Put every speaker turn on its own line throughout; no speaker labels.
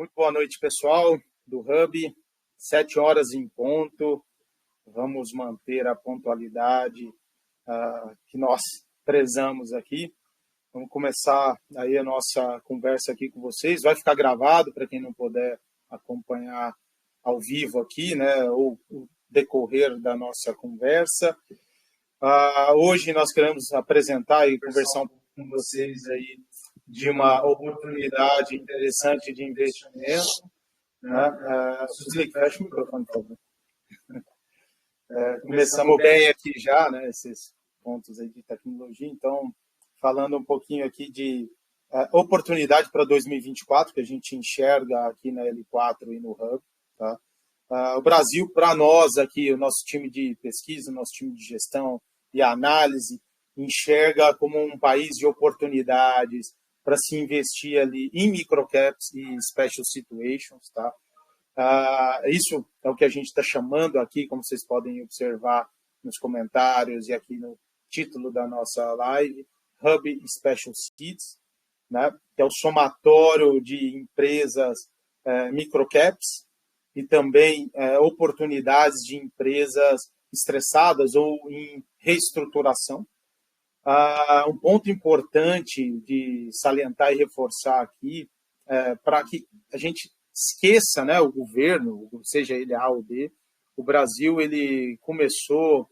Muito boa noite, pessoal do Hub. 7 horas em ponto. Vamos manter a pontualidade que nós prezamos aqui. Vamos começar aí a nossa conversa aqui com vocês. Vai ficar gravado para quem não puder acompanhar ao vivo aqui, né, ou o decorrer da nossa conversa. Hoje nós queremos apresentar e conversar com vocês aí de uma oportunidade interessante de investimento. Suzy, fecha o microfone, por favor. Começamos bem aqui já, né, esses pontos aí de tecnologia. Então, falando um pouquinho aqui de oportunidade para 2024, que a gente enxerga aqui na L4 e no Hub. Tá? O Brasil, para nós aqui, o nosso time de pesquisa, o nosso time de gestão e análise, enxerga como um país de oportunidades para se investir ali em microcaps e special situations. Tá? Isso é o que a gente está chamando aqui, como vocês podem observar nos comentários e aqui no título da nossa live, Hub Special Seeds, né? Que é o somatório de empresas microcaps e também oportunidades de empresas estressadas ou em reestruturação. Um ponto importante de salientar e reforçar aqui, para que a gente esqueça, né, o governo, seja ele A ou B, o Brasil ele começou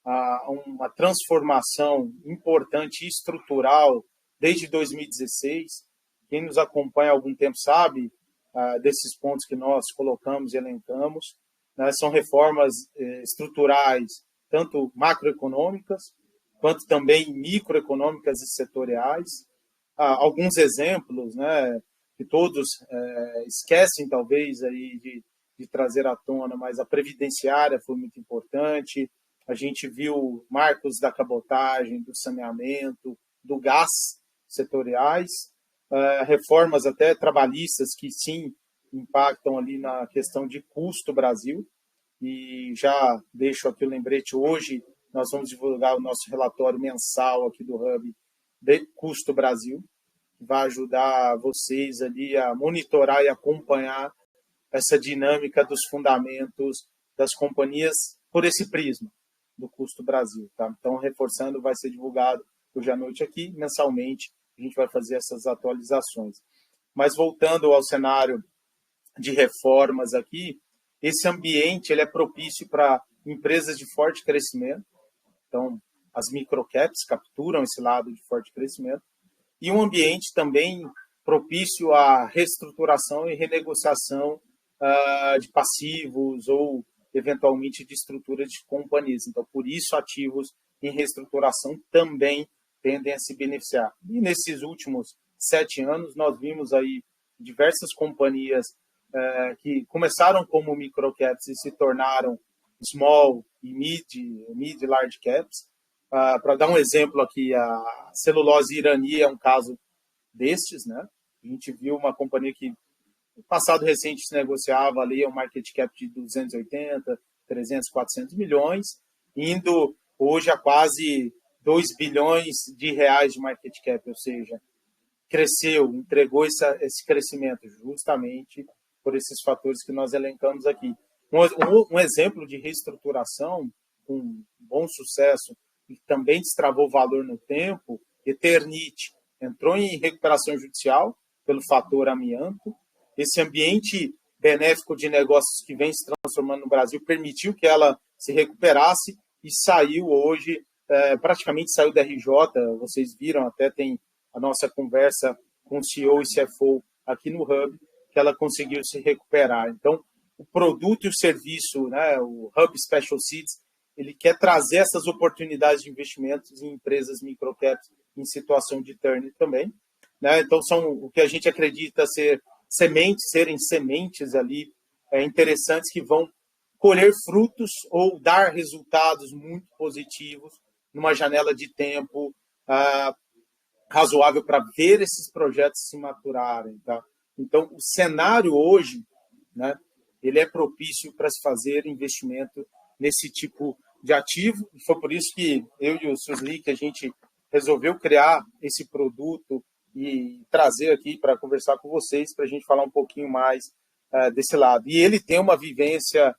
uma transformação importante e estrutural desde 2016. Quem nos acompanha há algum tempo sabe desses pontos que nós colocamos e elencamos. Né, são reformas estruturais, tanto macroeconômicas, quanto também microeconômicas e setoriais. Alguns exemplos, né, que todos esquecem, talvez, aí de trazer à tona, mas a previdenciária foi muito importante. A gente viu marcos da cabotagem, do saneamento, do gás setoriais, reformas até trabalhistas que, sim, impactam ali na questão de custo Brasil. E já deixo aqui o lembrete, hoje nós vamos divulgar o nosso relatório mensal aqui do Hub de Custo Brasil, que vai ajudar vocês ali a monitorar e acompanhar essa dinâmica dos fundamentos das companhias por esse prisma do Custo Brasil. Tá? Então, reforçando, vai ser divulgado hoje à noite aqui, mensalmente, a gente vai fazer essas atualizações. Mas voltando ao cenário de reformas aqui, esse ambiente ele é propício para empresas de forte crescimento. Então, as microcaps capturam esse lado de forte crescimento. E um ambiente também propício à reestruturação e renegociação de passivos ou, eventualmente, de estruturas de companhias. Então, por isso, ativos em reestruturação também tendem a se beneficiar. E nesses últimos 7 anos, nós vimos aí diversas companhias que começaram como microcaps e se tornaram small e mid large caps. Para dar um exemplo aqui, a celulose Irani é um caso destes, né? A gente viu uma companhia que no passado recente se negociava ali um market cap de 280, 300, 400 milhões, indo hoje a quase 2 bilhões de reais de market cap, ou seja, cresceu, entregou esse crescimento justamente por esses fatores que nós elencamos aqui. Um exemplo de reestruturação com bom sucesso e também destravou valor no tempo, Eternit entrou em recuperação judicial pelo fator amianto. Esse ambiente benéfico de negócios que vem se transformando no Brasil permitiu que ela se recuperasse e saiu hoje, praticamente saiu da RJ. Vocês viram, até tem a nossa conversa com o CEO e CFO aqui no Hub, que ela conseguiu se recuperar. Então, o produto e o serviço, né, o Hub Special Seeds, ele quer trazer essas oportunidades de investimentos em empresas microcaps em situação de turn também. Né? Então, são o que a gente acredita serem sementes ali interessantes que vão colher frutos ou dar resultados muito positivos numa janela de tempo razoável para ver esses projetos se maturarem. Tá? Então, o cenário hoje, né, ele é propício para se fazer investimento nesse tipo de ativo. E foi por isso que eu e o Suzy, que a gente resolveu criar esse produto e e trazer aqui para conversar com vocês, para a gente falar um pouquinho mais desse lado. E ele tem uma vivência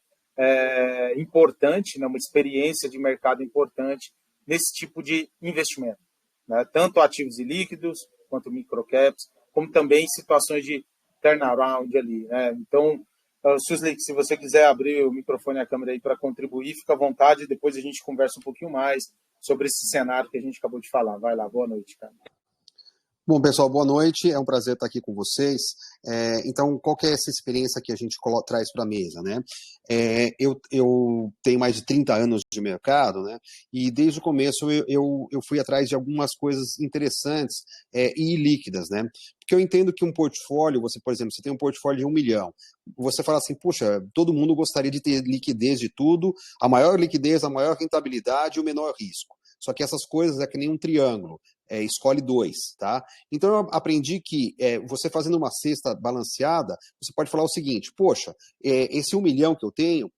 importante, né, uma experiência de mercado importante nesse tipo de investimento, né, tanto ativos e líquidos, quanto microcaps, como também situações de turnaround ali. Né? Então, Susley, se você quiser abrir o microfone e a câmera aí para contribuir, fica à vontade, depois a gente conversa um pouquinho mais sobre esse cenário que a gente acabou de falar. Vai lá, boa noite, cara.
Bom, pessoal, boa noite. É um prazer estar aqui com vocês. Então, qual que é essa experiência que a gente traz para a mesa, né? Eu tenho mais de 30 anos de mercado, né? E desde o começo eu fui atrás de algumas coisas interessantes e líquidas, né? Porque eu entendo que um portfólio, você, por exemplo, você tem um portfólio de 1 milhão, você fala assim, puxa, todo mundo gostaria de ter liquidez de tudo, a maior liquidez, a maior rentabilidade e o menor risco. Só que essas coisas é que nem um triângulo. Escolhe 2, tá? Então eu aprendi que você fazendo uma cesta balanceada, você pode falar o seguinte, poxa, esse 1 milhão que eu tenho,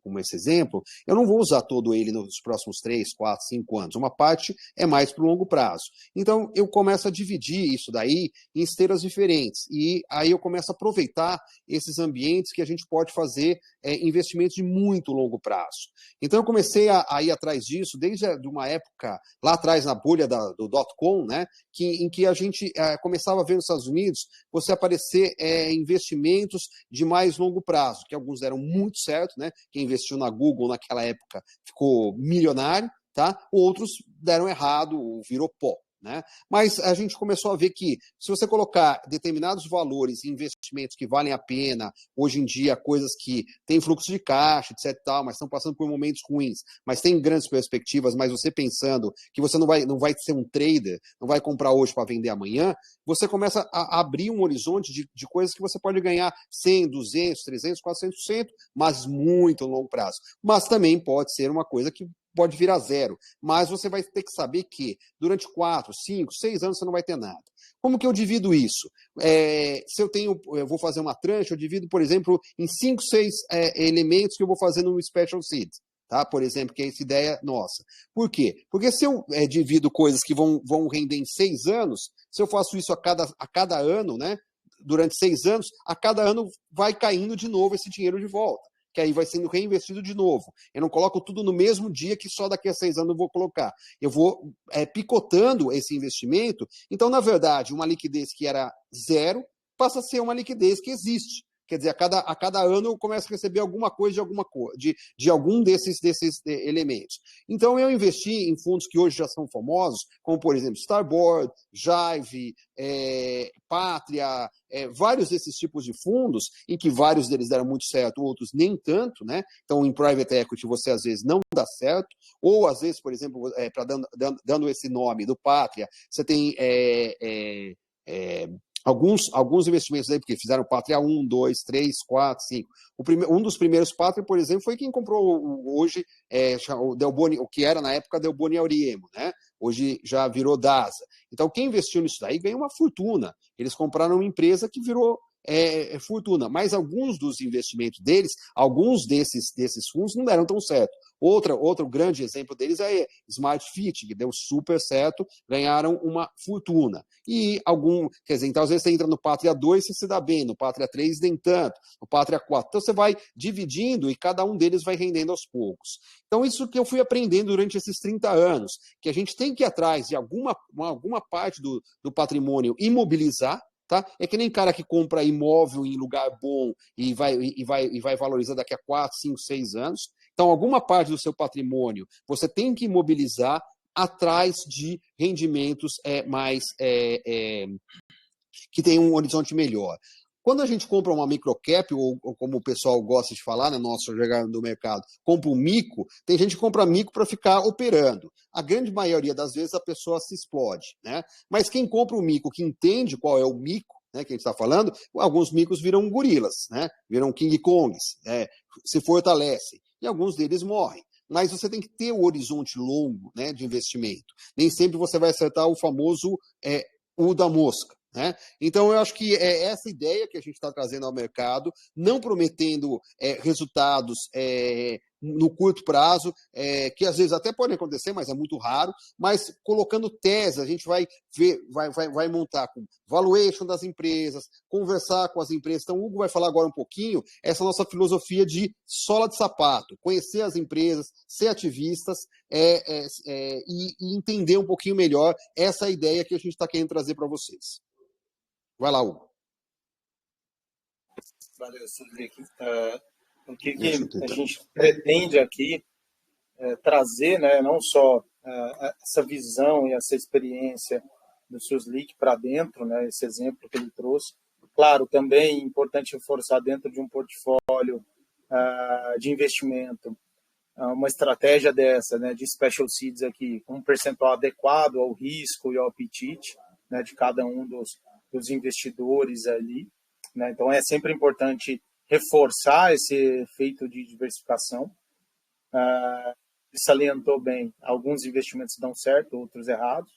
como esse exemplo, eu não vou usar todo ele nos próximos 3, 4, 5 anos. Uma parte é mais para o longo prazo. Então, eu começo a dividir isso daí em esteiras diferentes. E aí eu começo a aproveitar esses ambientes que a gente pode fazer investimentos de muito longo prazo. Então, eu comecei a ir atrás disso desde uma época, lá atrás na bolha do .com, né, em que a gente começava a ver nos Estados Unidos você aparecer investimentos de mais longo prazo, que alguns deram muito certo, né? Quem investiu na Google naquela época ficou milionário, tá? Outros deram errado, virou pó. Né? Mas a gente começou a ver que se você colocar determinados valores em investimentos que valem a pena, hoje em dia coisas que têm fluxo de caixa, etc, tal, mas estão passando por momentos ruins, mas tem grandes perspectivas, mas você pensando que você não vai ser um trader, não vai comprar hoje para vender amanhã, você começa a abrir um horizonte de coisas que você pode ganhar 100, 200, 300, 400%, mas muito a longo prazo. Mas também pode ser uma coisa que pode virar zero, mas você vai ter que saber que durante 4, 5, 6 anos você não vai ter nada. Como que eu divido isso? Se eu vou fazer uma tranche, eu divido, por exemplo, em 5, 6 elementos que eu vou fazer no Special Seed. Tá? Por exemplo, que é essa ideia nossa. Por quê? Porque se eu divido coisas que vão render em 6 anos, se eu faço isso a cada ano, né, durante 6 anos, a cada ano vai caindo de novo esse dinheiro de volta, que aí vai sendo reinvestido de novo. Eu não coloco tudo no mesmo dia que só daqui a 6 anos eu vou colocar. Eu vou picotando esse investimento. Então, na verdade, uma liquidez que era zero passa a ser uma liquidez que existe. Quer dizer, a cada ano eu começo a receber alguma coisa de algum desses elementos. Então, eu investi em fundos que hoje já são famosos, como, por exemplo, Starboard, Jive, Pátria, vários desses tipos de fundos, em que vários deles deram muito certo, outros nem tanto, né? Então, em Private Equity, você às vezes não dá certo, ou às vezes, por exemplo, dando esse nome do Pátria, você tem alguns investimentos aí, porque fizeram Pátria 1, 2, 3, 4, 5. Um dos primeiros Pátria, por exemplo, foi quem comprou hoje o Delboni, o que era na época Delboni Auriemo, né? Hoje já virou DASA. Então, quem investiu nisso daí ganhou uma fortuna. Eles compraram uma empresa que virou fortuna, mas alguns dos investimentos deles, alguns desses fundos não deram tão certo. Outro grande exemplo deles é Smart Fit, que deu super certo, ganharam uma fortuna. E quer dizer, então às vezes você entra no Pátria 2 e se dá bem, no Pátria 3 nem tanto, no Pátria 4. Então você vai dividindo e cada um deles vai rendendo aos poucos. Então isso que eu fui aprendendo durante esses 30 anos, que a gente tem que ir atrás de alguma parte do patrimônio imobilizar. Tá? É que nem cara que compra imóvel em lugar bom e vai valorizar daqui a 4, 5, 6 anos. Então, alguma parte do seu patrimônio você tem que imobilizar atrás de rendimentos que tem um horizonte melhor. Quando a gente compra uma microcap, ou como o pessoal gosta de falar, né, nosso jogada do mercado, compra um mico, tem gente que compra mico para ficar operando. A grande maioria das vezes a pessoa se explode. Né? Mas quem compra um mico, que entende qual é o mico, né, que a gente está falando, alguns micos viram gorilas, né, viram King Kongs, se fortalecem, e alguns deles morrem. Mas você tem que ter o horizonte longo, né, de investimento. Nem sempre você vai acertar o famoso o da mosca. Né? Então, eu acho que é essa ideia que a gente está trazendo ao mercado, não prometendo resultados no curto prazo, que às vezes até pode acontecer, mas é muito raro, mas colocando tese, a gente vai ver, vai montar com valuation das empresas, conversar com as empresas. Então, o Hugo vai falar agora um pouquinho essa nossa filosofia de sola de sapato, conhecer as empresas, ser ativistas e entender um pouquinho melhor essa ideia que a gente está querendo trazer para vocês. Vai lá, Hugo.
Valeu, Silvio. O que a gente pretende aqui trazer, né, não só essa visão e essa experiência do SUSLIC para dentro, né, esse exemplo que ele trouxe. Claro, também é importante reforçar dentro de um portfólio de investimento, uma estratégia dessa, né, de special seeds aqui, com um percentual adequado ao risco e ao apetite, né, de cada um dos investidores ali. Né? Então, é sempre importante reforçar esse efeito de diversificação. Salientou bem, alguns investimentos dão certo, outros errados,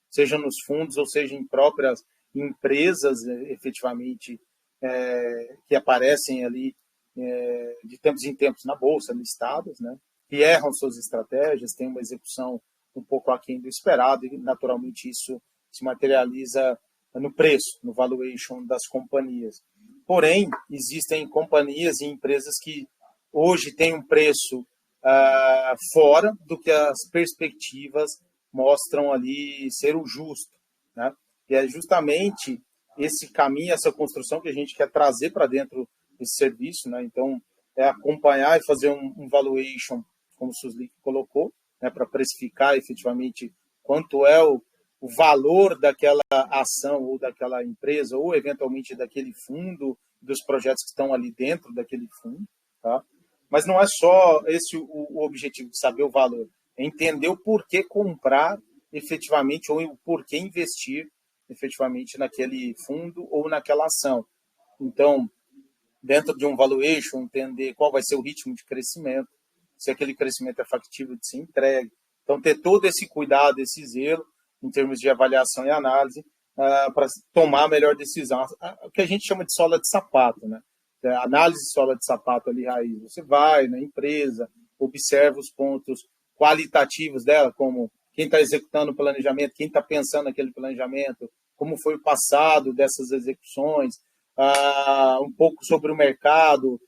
seja nos fundos ou seja em próprias empresas, efetivamente, que aparecem ali de tempos em tempos na Bolsa, listadas, né? Que erram suas estratégias, têm uma execução um pouco aquém do esperado e, naturalmente, isso se materializa no preço, no valuation das companhias. Porém, existem companhias e empresas que hoje têm um preço fora do que as perspectivas mostram ali ser o justo, né? E é justamente esse caminho, essa construção que a gente quer trazer para dentro desse serviço, né? Então, é acompanhar e fazer um valuation, como o SUSLIC colocou, né? Para precificar efetivamente quanto é o valor daquela ação ou daquela empresa ou, eventualmente, daquele fundo, dos projetos que estão ali dentro daquele fundo, tá? Mas não é só esse o objetivo de saber o valor, é entender o porquê comprar efetivamente ou o porquê investir efetivamente naquele fundo ou naquela ação. Então, dentro de um valuation, entender qual vai ser o ritmo de crescimento, se aquele crescimento é factível de ser entregue. Então, ter todo esse cuidado, esse zelo, em termos de avaliação e análise, para tomar a melhor decisão. O que a gente chama de sola de sapato, né? Análise de sola de sapato ali, raiz. Você vai na empresa, observa os pontos qualitativos dela, como quem está executando o planejamento, quem está pensando naquele planejamento, como foi o passado dessas execuções, um pouco sobre o mercado,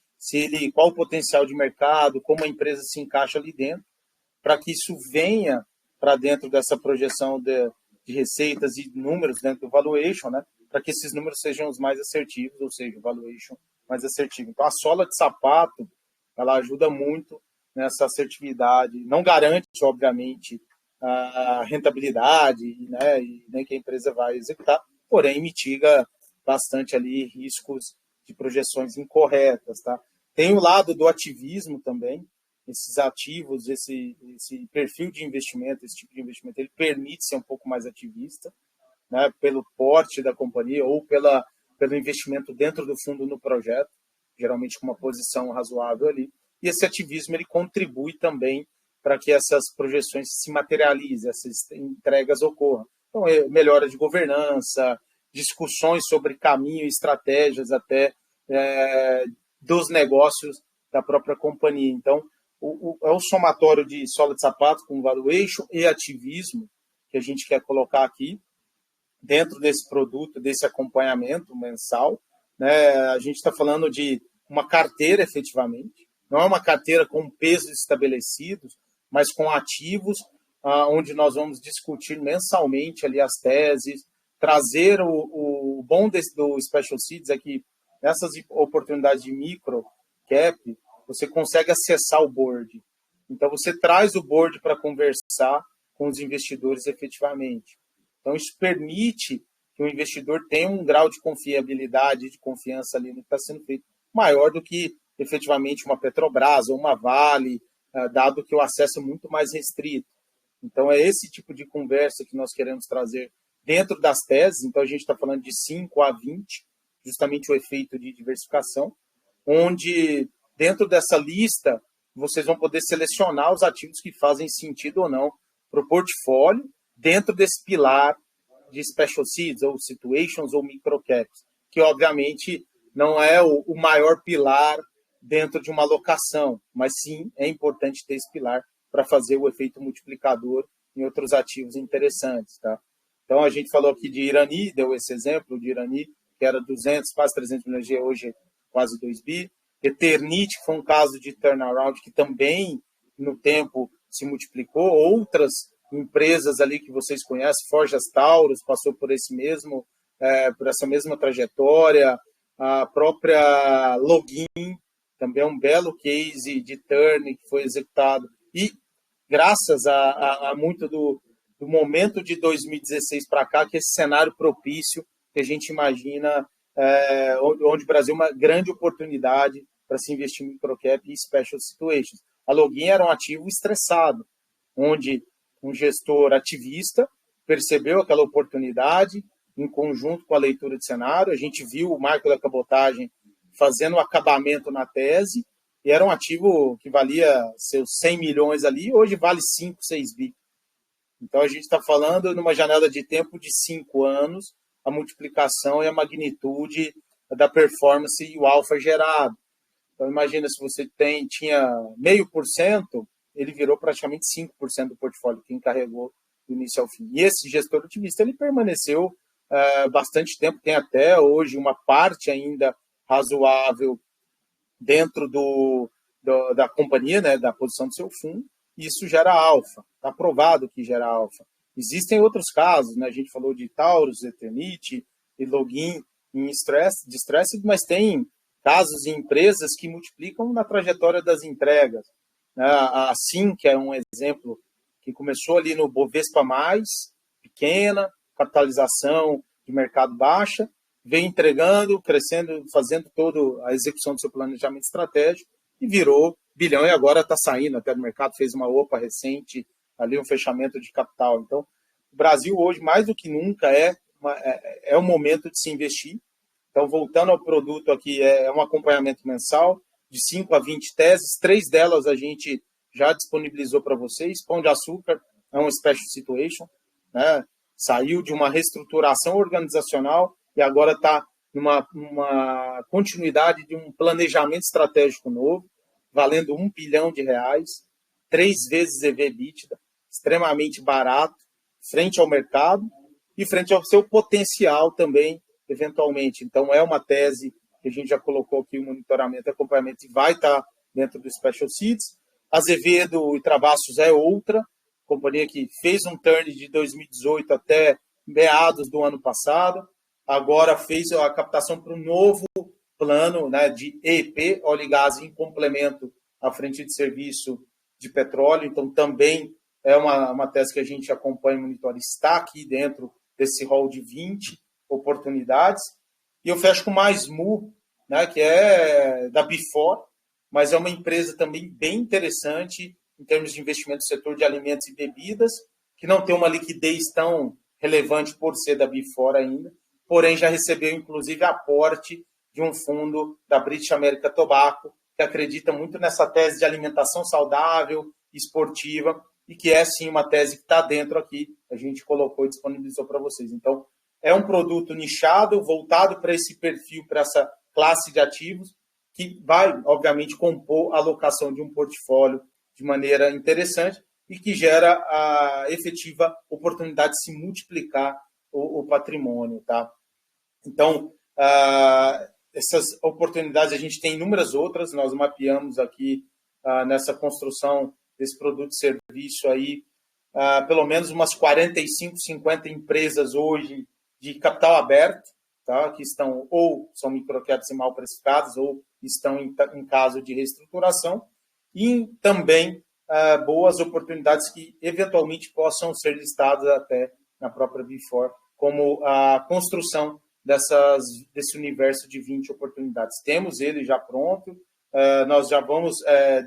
qual o potencial de mercado, como a empresa se encaixa ali dentro, para que isso venha para dentro dessa projeção de receitas e números dentro do valuation, né? Para que esses números sejam os mais assertivos, ou seja, o valuation mais assertivo. Então, a sola de sapato, ela ajuda muito nessa assertividade. Não garante, obviamente, a rentabilidade, né? E nem que a empresa vai executar, porém mitiga bastante ali riscos de projeções incorretas, tá? Tem o lado do ativismo também. Esses ativos, esse perfil de investimento, esse tipo de investimento, ele permite ser um pouco mais ativista, né, pelo porte da companhia ou pelo investimento dentro do fundo no projeto, geralmente com uma posição razoável ali. E esse ativismo ele contribui também para que essas projeções se materializem, essas entregas ocorram. Então, melhora de governança, discussões sobre caminho e estratégias até dos negócios da própria companhia. Então, é o somatório de sola de sapato com valuation e ativismo que a gente quer colocar aqui dentro desse produto, desse acompanhamento mensal. Né? A gente está falando de uma carteira, efetivamente. Não é uma carteira com pesos estabelecidos, mas com ativos, onde nós vamos discutir mensalmente ali as teses, trazer o bom do Special Seeds é que nessas oportunidades de micro cap, você consegue acessar o board. Então, você traz o board para conversar com os investidores efetivamente. Então, isso permite que o investidor tenha um grau de confiabilidade, de confiança ali no que está sendo feito, maior do que efetivamente uma Petrobras ou uma Vale, dado que o acesso é muito mais restrito. Então, é esse tipo de conversa que nós queremos trazer dentro das teses. Então, a gente está falando de 5 a 20, justamente o efeito de diversificação, onde dentro dessa lista vocês vão poder selecionar os ativos que fazem sentido ou não para o portfólio dentro desse pilar de special seeds ou situations ou microcaps, que obviamente não é o maior pilar dentro de uma alocação, mas sim é importante ter esse pilar para fazer o efeito multiplicador em outros ativos interessantes. Tá? Então, a gente falou aqui de Irani, deu esse exemplo de Irani, que era 200, quase 300 milhões de hoje é quase 2 bi. Eternit, que foi um caso de turnaround que também, no tempo, se multiplicou. Outras empresas ali que vocês conhecem, Forjas Taurus, passou por por essa mesma trajetória. A própria Login, também é um belo case de turn que foi executado. E graças a muito do momento de 2016 para cá, que esse cenário propício que a gente imagina, onde o Brasil é uma grande oportunidade para se investir em microcap e special situations. A Login era um ativo estressado, onde um gestor ativista percebeu aquela oportunidade em conjunto com a leitura de cenário. A gente viu o Marco da Cabotagem fazendo o acabamento na tese, e era um ativo que valia seus 100 milhões ali, hoje vale 5, 6 bi. Então, a gente está falando numa janela de tempo de 5 anos, a multiplicação e a magnitude da performance e o alfa gerado. Então, imagina, se você tinha 0,5%, ele virou praticamente 5% do portfólio, que encarregou do início ao fim. E esse gestor ativista, ele permaneceu bastante tempo, tem até hoje uma parte ainda razoável dentro da companhia, né, da posição do seu fundo, e isso gera alfa, está provado que gera alfa. Existem outros casos, né, a gente falou de Taurus, Eternit e Login em distress, mas tem casos em empresas que multiplicam na trajetória das entregas. A SIM, que é um exemplo, que começou ali no Bovespa+, pequena, capitalização de mercado baixa, vem entregando, crescendo, fazendo toda a execução do seu planejamento estratégico e virou bilhão, e agora está saindo até do mercado, fez uma OPA recente, ali um fechamento de capital. Então, o Brasil hoje, mais do que nunca, é o momento de se investir. Então, voltando ao produto aqui, é um acompanhamento mensal de 5 a 20 teses, 3 delas a gente já disponibilizou para vocês. Pão de Açúcar é um special situation, né? Saiu de uma reestruturação organizacional e agora está numa continuidade de um planejamento estratégico novo, valendo R$1 bilhão, 3 vezes EV/EBITDA, extremamente barato, frente ao mercado e frente ao seu potencial também, eventualmente. Então, é uma tese que a gente já colocou aqui, o monitoramento e acompanhamento, e vai estar dentro do Special Seeds. Azevedo e Travassos é outra companhia que fez um turn de 2018 até meados do ano passado, agora fez a captação para um novo plano, né, de EP, óleo e gás, em complemento à frente de serviço de petróleo. Então, também é uma tese que a gente acompanha e monitora, está aqui dentro desse rol de 20 oportunidades. E eu fecho com mais Mu, né, que é da Before, mas é uma empresa também bem interessante em termos de investimento no setor de alimentos e bebidas, que não tem uma liquidez tão relevante por ser da Before ainda, porém já recebeu, inclusive, aporte de um fundo da British American Tobacco, que acredita muito nessa tese de alimentação saudável, esportiva, e que é, sim, uma tese que está dentro aqui, a gente colocou e disponibilizou para vocês. Então, é um produto nichado, voltado para esse perfil, para essa classe de ativos, que vai, obviamente, compor a alocação de um portfólio de maneira interessante e que gera a efetiva oportunidade de se multiplicar o patrimônio. Tá? Então, essas oportunidades, a gente tem inúmeras outras, nós mapeamos aqui nessa construção desse produto e serviço aí, pelo menos umas 45, 50 empresas hoje de capital aberto, tá? Que estão ou são microcaps e mal precificadas ou estão em caso de reestruturação, e também boas oportunidades que eventualmente possam ser listadas até na própria Before, como a construção desse universo de 20 oportunidades. Temos ele já pronto, nós já vamos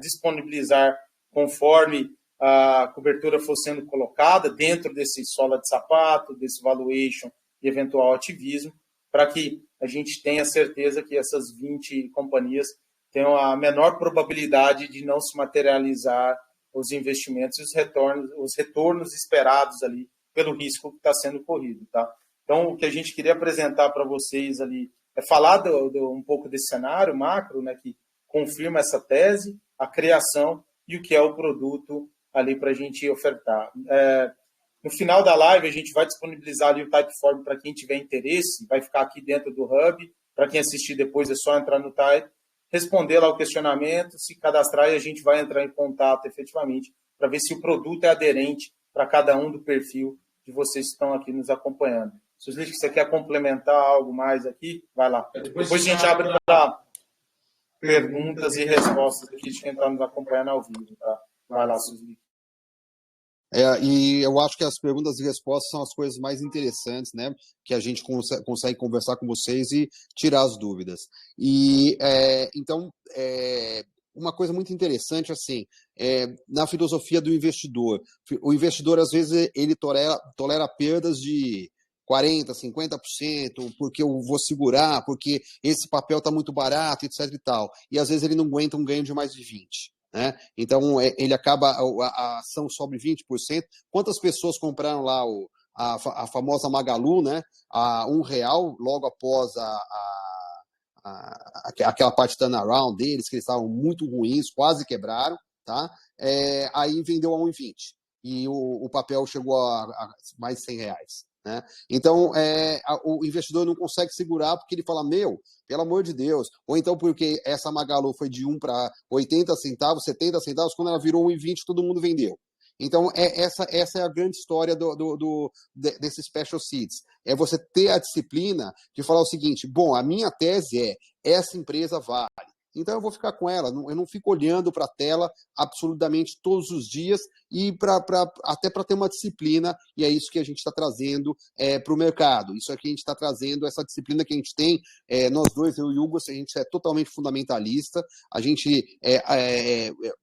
disponibilizar conforme a cobertura for sendo colocada dentro desse sola de sapato, desse valuation e eventual ativismo, para que a gente tenha certeza que essas 20 companhias tenham a menor probabilidade de não se materializar os investimentos e os retornos esperados ali pelo risco que está sendo corrido. Tá? Então, o que a gente queria apresentar para vocês ali é falar um pouco desse cenário macro, né, que confirma essa tese, a criação e o que é o produto ali para a gente ofertar. No final da live, a gente vai disponibilizar ali o Typeform para quem tiver interesse, vai ficar aqui dentro do Hub. Para quem assistir depois, é só entrar no Type, responder lá o questionamento, se cadastrar, e a gente vai entrar em contato efetivamente para ver se o produto é aderente para cada um do perfil de vocês que estão aqui nos acompanhando. Suslik, você quer complementar algo mais aqui? Vai lá. Depois a gente abre para perguntas e respostas aqui de quem está nos acompanhando ao vivo. Tá? Vai lá, Suslik.
E eu acho que as perguntas e respostas são as coisas mais interessantes, né? Que a gente consegue conversar com vocês e tirar as dúvidas. Então, uma coisa muito interessante, assim, na filosofia do investidor. O investidor, às vezes, ele tolera perdas de 40%, 50%, porque eu vou segurar, porque esse papel está muito barato, etc. e tal. E, às vezes, ele não aguenta um ganho de mais de 20%. Né? Então, ele acaba, a ação sobe 20%. Quantas pessoas compraram lá a famosa Magalu, né? A R$1, logo após aquela parte turnaround deles, que eles estavam muito ruins, quase quebraram, tá? Aí vendeu a 1,20 e o papel chegou a mais de R$100. Né? Então, o investidor não consegue segurar porque ele fala, pelo amor de Deus, ou então porque essa Magalu foi de 1 para 80 centavos, 70 centavos, quando ela virou 1,20, todo mundo vendeu. Então, essa é a grande história desse Special Seeds. É você ter a disciplina de falar o seguinte, bom, a minha tese essa empresa vale. Então, eu vou ficar com ela. Eu não fico olhando para a tela absolutamente todos os dias e até para ter uma disciplina, e é isso que a gente está trazendo para o mercado. Isso aqui a gente está trazendo, essa disciplina que a gente tem, nós dois, eu e o Hugo, a gente é totalmente fundamentalista, a gente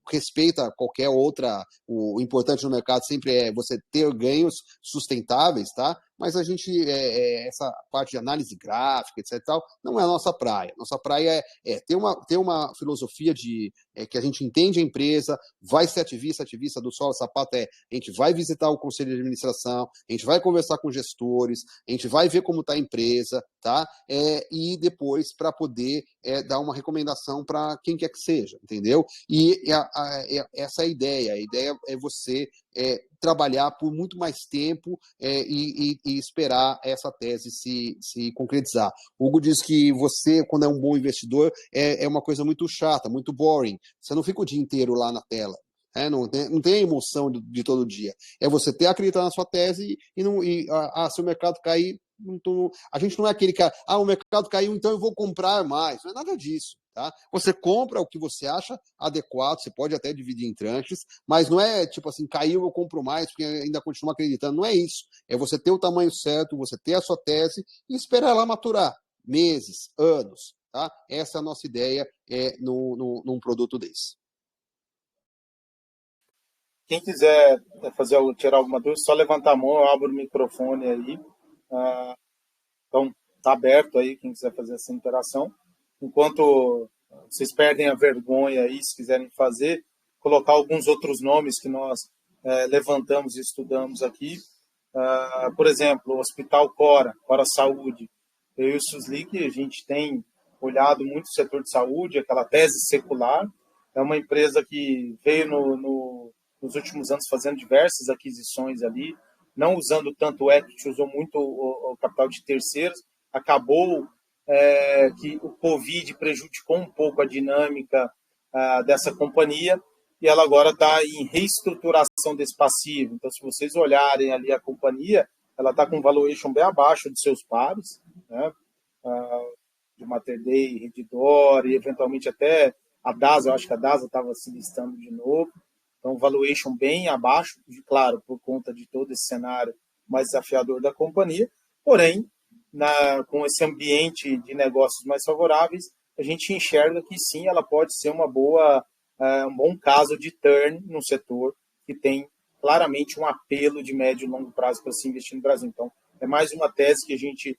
respeita qualquer outra, o importante no mercado sempre é você ter ganhos sustentáveis, tá? Mas a gente, essa parte de análise gráfica, etc. Tal, não é a nossa praia. Nossa praia é ter uma filosofia que a gente entende a empresa, vai ser ativista do Sola Sapata, a gente vai visitar o conselho de administração, a gente vai conversar com gestores, a gente vai ver como está a empresa, tá? E depois para poder dar uma recomendação para quem quer que seja, entendeu? E essa é a ideia é você trabalhar por muito mais tempo e esperar essa tese se concretizar. O Hugo diz que você, quando é um bom investidor, é uma coisa muito chata, muito boring. Você não fica o dia inteiro lá na tela. Não tem a emoção de todo dia. É você ter acreditado na sua tese se o mercado cair, a gente não é aquele cara, o mercado caiu, então eu vou comprar mais. Não é nada disso. Tá? Você compra o que você acha adequado, você pode até dividir em tranches, mas não é tipo assim, caiu, eu compro mais, porque ainda continuo acreditando. Não é isso. É você ter o tamanho certo, você ter a sua tese e esperar ela maturar. Meses, anos. Tá? Essa é a nossa ideia num produto desse.
Quem quiser tirar alguma dúvida, só levantar a mão, eu abro o microfone aí. Então, está aberto aí, quem quiser fazer essa interação. Enquanto vocês perdem a vergonha aí, se quiserem fazer, colocar alguns outros nomes que nós levantamos e estudamos aqui. Por exemplo, o Hospital Cora Saúde. Eu e o Suslik, a gente tem olhado muito o setor de saúde, aquela tese secular. É uma empresa que veio nos últimos anos fazendo diversas aquisições ali, não usando tanto o equity, usou muito o capital de terceiros. Acabou que o Covid prejudicou um pouco a dinâmica dessa companhia e ela agora está em reestruturação desse passivo. Então, se vocês olharem ali a companhia, ela está com um valuation bem abaixo dos seus pares, né? De Mater Dei, Redditor e eventualmente até a DASA, eu acho que a DASA estava se listando de novo. Então, valuation bem abaixo, claro, por conta de todo esse cenário mais desafiador da companhia. Porém, com esse ambiente de negócios mais favoráveis, a gente enxerga que sim, ela pode ser um bom caso de turn no setor que tem claramente um apelo de médio e longo prazo para se investir no Brasil. Então, é mais uma tese que a gente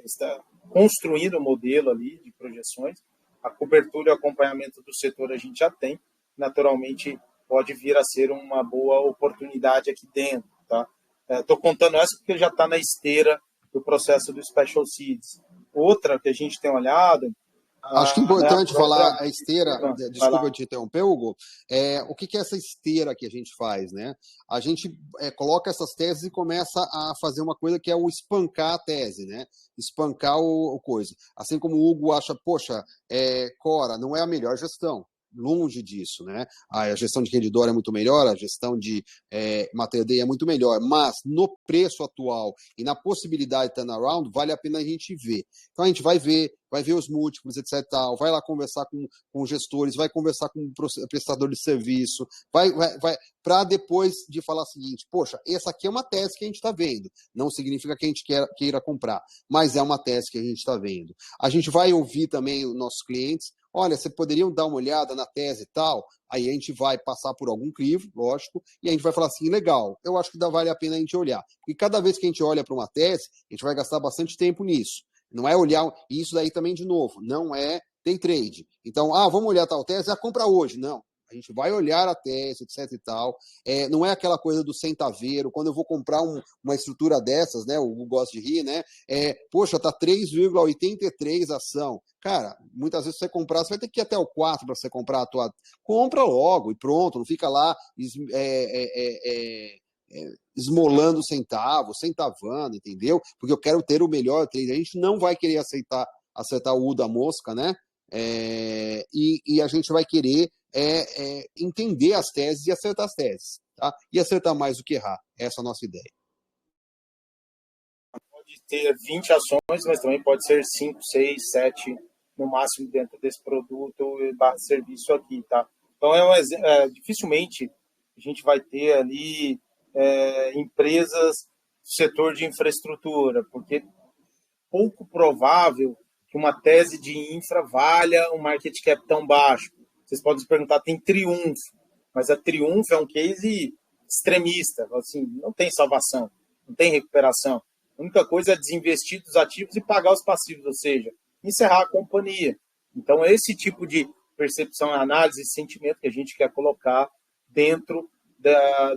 está construindo um modelo ali de projeções. A cobertura e o acompanhamento do setor a gente já tem. Naturalmente, pode vir a ser uma boa oportunidade aqui dentro. Tá? Estou contando essa porque já está na esteira do processo do Special Seeds. Outra que a gente tem olhado
Acho que é
Né,
importante falar a esteira,
vai
desculpa
lá.
eu te interromper, Hugo, o que é essa esteira que a gente faz, né? A gente coloca essas teses e começa a fazer uma coisa que é o espancar a tese, né? Espancar o coisa. Assim como o Hugo acha, poxa, Cora não é a melhor gestão. Longe disso, né? A gestão de rendidor é muito melhor, a gestão de Mater Dei é muito melhor, mas no preço atual e na possibilidade de turnaround, vale a pena a gente ver. Então a gente vai ver os múltiplos, etc. Tal, vai lá conversar com gestores, vai conversar com prestador de serviço, vai para depois de falar o seguinte, poxa, essa aqui é uma tese que a gente está vendo, não significa que a gente queira comprar, mas é uma tese que a gente está vendo. A gente vai ouvir também os nossos clientes, olha, você poderiam dar uma olhada na tese e tal, aí a gente vai passar por algum crivo, lógico, e a gente vai falar assim, legal, eu acho que vale a pena a gente olhar. E cada vez que a gente olha para uma tese, a gente vai gastar bastante tempo nisso. Não é olhar, e isso daí também, de novo, não é day trade. Então, vamos olhar tal tese, compra hoje. Não. A gente vai olhar a tese, etc e tal. Não é aquela coisa do centaveiro. Quando eu vou comprar uma estrutura dessas, né? O Hugo gosta de rir, né? Poxa, tá 3,83 a ação. Cara, muitas vezes você comprar, você vai ter que ir até o 4 para você comprar a tua. Compra logo e pronto, não fica lá esmolando centavos, centavando, entendeu? Porque eu quero ter o melhor trade. A gente não vai querer acertar o U da mosca, né? E a gente vai querer entender as teses e acertar as teses, tá? E acertar mais do que errar. Essa é a nossa ideia.
Pode ter 20 ações, mas também pode ser 5, 6, 7, no máximo dentro desse produto barra serviço aqui, tá? Então, dificilmente a gente vai ter ali empresas do setor de infraestrutura, porque pouco provável que uma tese de infra valha um market cap tão baixo. Vocês podem se perguntar, tem Triunfo, mas a Triunfo é um case extremista, assim, não tem salvação, não tem recuperação. A única coisa é desinvestir dos ativos e pagar os passivos, ou seja, encerrar a companhia. Então, esse tipo de percepção, análise e sentimento que a gente quer colocar dentro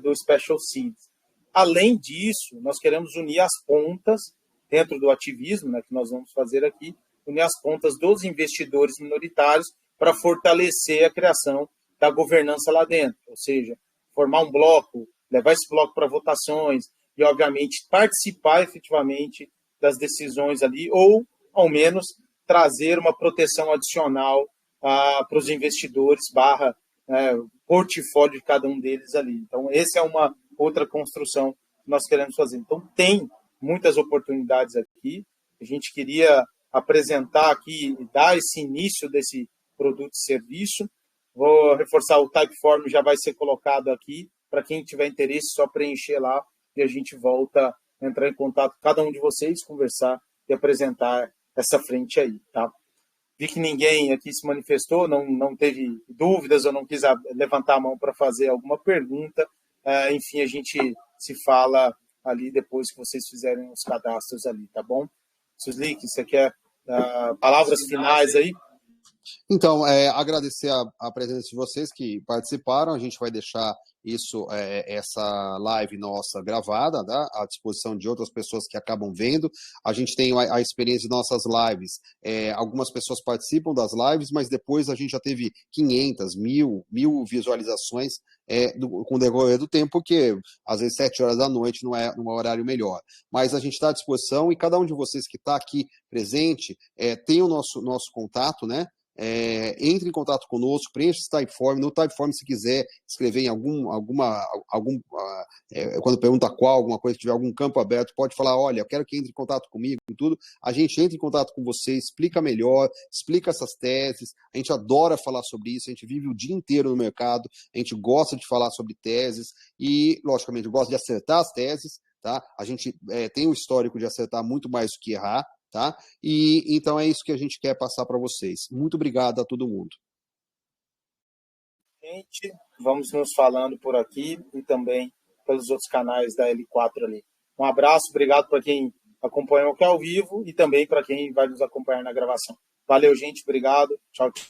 do Special Seeds. Além disso, nós queremos unir as pontas dentro do ativismo, né, que nós vamos fazer aqui, unir as pontas dos investidores minoritários para fortalecer a criação da governança lá dentro, ou seja, formar um bloco, levar esse bloco para votações e, obviamente, participar efetivamente das decisões ali, ou, ao menos, trazer uma proteção adicional para os investidores, barra portfólio de cada um deles ali. Então, essa é uma outra construção que nós queremos fazer. Então, tem muitas oportunidades aqui. A gente queria apresentar aqui e dar esse início desse produto e serviço. Vou reforçar, o Typeform já vai ser colocado aqui. Para quem tiver interesse, só preencher lá e a gente volta a entrar em contato com cada um de vocês, conversar e apresentar essa frente aí, tá? Vi que ninguém aqui se manifestou, não teve dúvidas ou não quis levantar a mão para fazer alguma pergunta. Enfim, a gente se fala ali depois que vocês fizerem os cadastros ali, tá bom? Suslik, você quer palavras finais aí?
Então, agradecer a presença de vocês que participaram. A gente vai deixar essa live nossa gravada, tá? À disposição de outras pessoas que acabam vendo. A gente tem a experiência de nossas lives. Algumas pessoas participam das lives, mas depois a gente já teve 500, 1.000 visualizações com o decorrer do tempo, porque às vezes 7 horas da noite não é um horário melhor. Mas a gente está à disposição e cada um de vocês que está aqui presente tem o nosso contato, né? Entre em contato conosco, preencha esse Typeform. No Typeform, se quiser escrever em quando pergunta qual, alguma coisa, se tiver algum campo aberto, pode falar, olha, eu quero que entre em contato comigo e tudo. A gente entra em contato com você, explica melhor, explica essas teses. A gente adora falar sobre isso, a gente vive o dia inteiro no mercado, a gente gosta de falar sobre teses e, logicamente, gosta de acertar as teses, tá? A gente tem um histórico de acertar muito mais do que errar. Tá? E então é isso que a gente quer passar para vocês. Muito obrigado a todo mundo.
Gente, vamos nos falando por aqui e também pelos outros canais da L4 ali. Um abraço, obrigado para quem acompanhou aqui ao vivo e também para quem vai nos acompanhar na gravação. Valeu, gente, obrigado. Tchau, tchau.